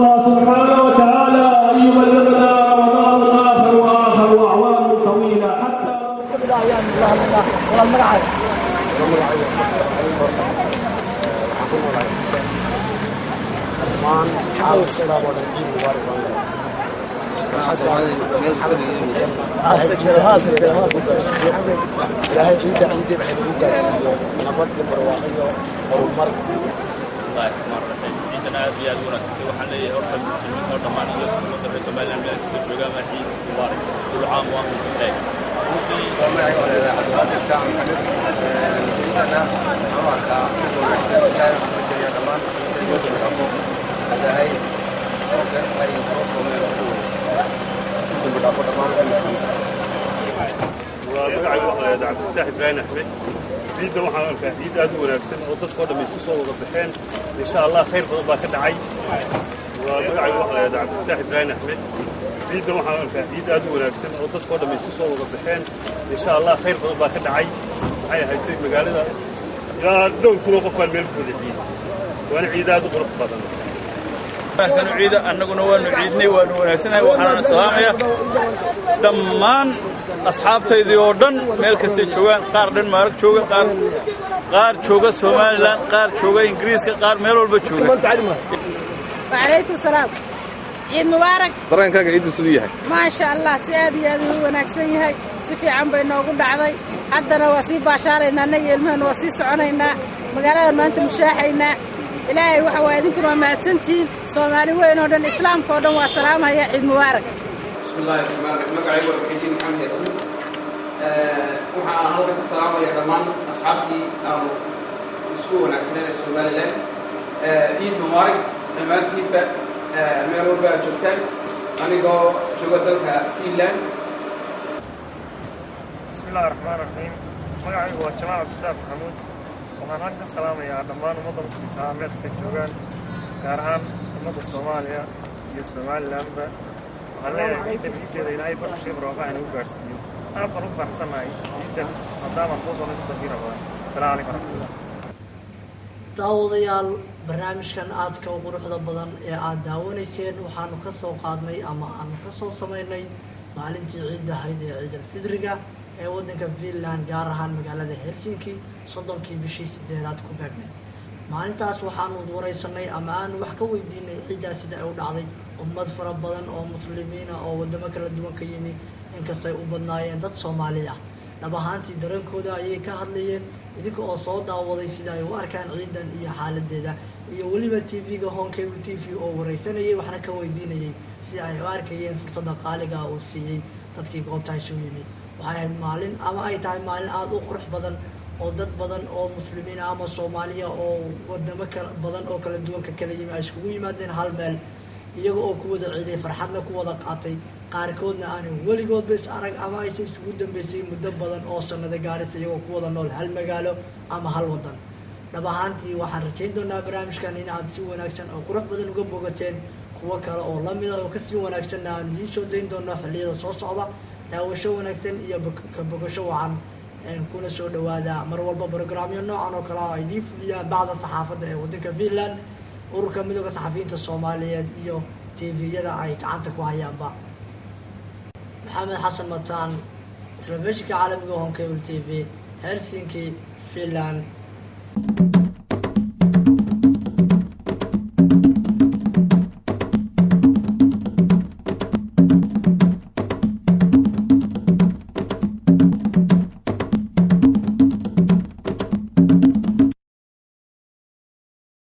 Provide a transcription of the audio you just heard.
الله سبحانه وتعالى أن يبلغنا رمضان آخر وآخر وأعوام طويلة حتى قبل أيام الله والمرعى أزمان حاول الشباب والدين مبارك لا عيد عيد الحلوك نبض البرواقية والمر الله الرحمن الرحيم عيدنا يا دونا سكي وحنا يهرب المسلمين هرب معنا يوم الرئيس مالنا من الاستشفاء جامع عيد مبارك كل عام وانتم بخير. وما يقول هذا عبد التام حمد عندنا أمريكا ونحسن جاي مجري كمان يوجد الأمور هذا هي شكر هي فرص ومن الأمور كل بدأوا تمام ومقعد عبد الفتاح إبراهيم أحمد عيد waxaan arkaa ciid aad u wanaagsan oo dadka oo dhammaystu soo wada baxeen insha Allah khayr badan baa ka dhacay waa magacaygu Cabdi Fataax Ibrahim Axmed ciid waxaan arkaa ciid aad u wanaagsan oo dadka oo dhammaystu soo wada baxeen insha Allah khayr badan baa ka dhacay waxay ahayd magaalada yaa dhowr kun oo qof baa meel fudud ciid waana ciid aad u qurux badan أحسن عيد أنكنا ونعيدني ونحسنها وحنا السلامية دمان أصحاب تيدي أردن ملك السجوان قاردن مارك شوغا قار شوغا سومالان قار شوغا إنجليز قار ميلول بتشوغا. وعليكم السلام عيد مبارك. درين كاك عيد سوريا. ما شاء الله سيادي هذا هو ناكسين هاي سفي عم بينوقول عضي عدنا وسيب باشارنا نيلمن وسيس عنينا مقالة ما أنت مشاحينا. إلهي وحوادينكم وما تنتين صومالي وين ودن إسلام كودن والسلام يا عيد مبارك. بسم الله الرحمن الرحيم. مقعي وحيدين محمد ياسين. وحنا هنقول السلام يا دمان أصحابي أو سكون ونعكسنا صومالي لين. عيد مبارك. ما تيب ميرو بجوتين. أنا جو جودلك في لين. بسم الله الرحمن الرحيم. مقعي هو جماعة بساف محمود. waxaan halka salaamayaa dhammaan ummadda muslimka ah meel kasta joogaan gaar ahaan ummadda Soomaaliya iyo Somalilandba waxaan leeyahay ciidankeeda ilaahay barkashii barwaaqo inuu gaarsiiyo aad baan u faraxsanahay ciidan maadaama soo socdo dadkii rabaan salaamu calaykum waraxmatullaah daawadayaal barnaamijkan aadka u quruxda badan ee aad daawanayseen waxaanu ka soo qaadnay ama aanu ka soo sameynay maalintii ciidda ahayd ee ciid al-fidriga ee waddanka Finland gaar ahaan magaalada Helsinki 30kii bishii 8aad ku beegnay maalintaas waxaanu wareysanay ama aan wax ka weydiinay ciidaas sida ay u dhacday ummad fara badan oo muslimiin ah oo wadamo kala duwan ka yimi inkastay u badnaayeen dad Soomaali ah dhab ahaantii dareenkooda ayay ka hadlayeen idinka oo soo daawaday sida ay u arkaan ciidan iyo xaaladeeda iyo waliba TV-ga Home Cable TV oo wareysanayay waxna ka weydiinayay sida ay u arkayeen fursadda qaaliga oo siiyay dadkii goobta soo yimi waxay maalin ama ay tahay maalin aad u qurux badan oo dad badan oo muslimiin ama Soomaaliya oo wadamo kala badan oo kala duwan ka kala yimi ay iskugu yimaadeen hal meel iyaga oo ku wada ciiday farxadna ku wada qaatay qaarkoodna aanay weligood bas arag ama ay isugu dambeysay muddo badan oo sanado gaaraysa iyagoo ku wada nool hal magaalo ama hal wadan dhab ahaantii waxaan rajayn doonaa barnaamijkan in aad si wanaagsan oo qurux badan uga bogateen kuwa kale oo la mid ah oo ka sii wanaagsan aan idiin soo dayn doono xilliyada soo socda daawasho wanaagsan iyo ka bogasho wacan kuna soo dhawaada mar walba barnaamijyo noocan oo kale ah ay idiin fuliyaan bacda saxaafadda ee waddanka Finland ururka midowga saxafiyiinta Soomaaliyeed iyo TV-yada ay gacanta ku hayaanba maxamed xasan mataan telefishinka caalamiga Home Cable TV Helsinki Finland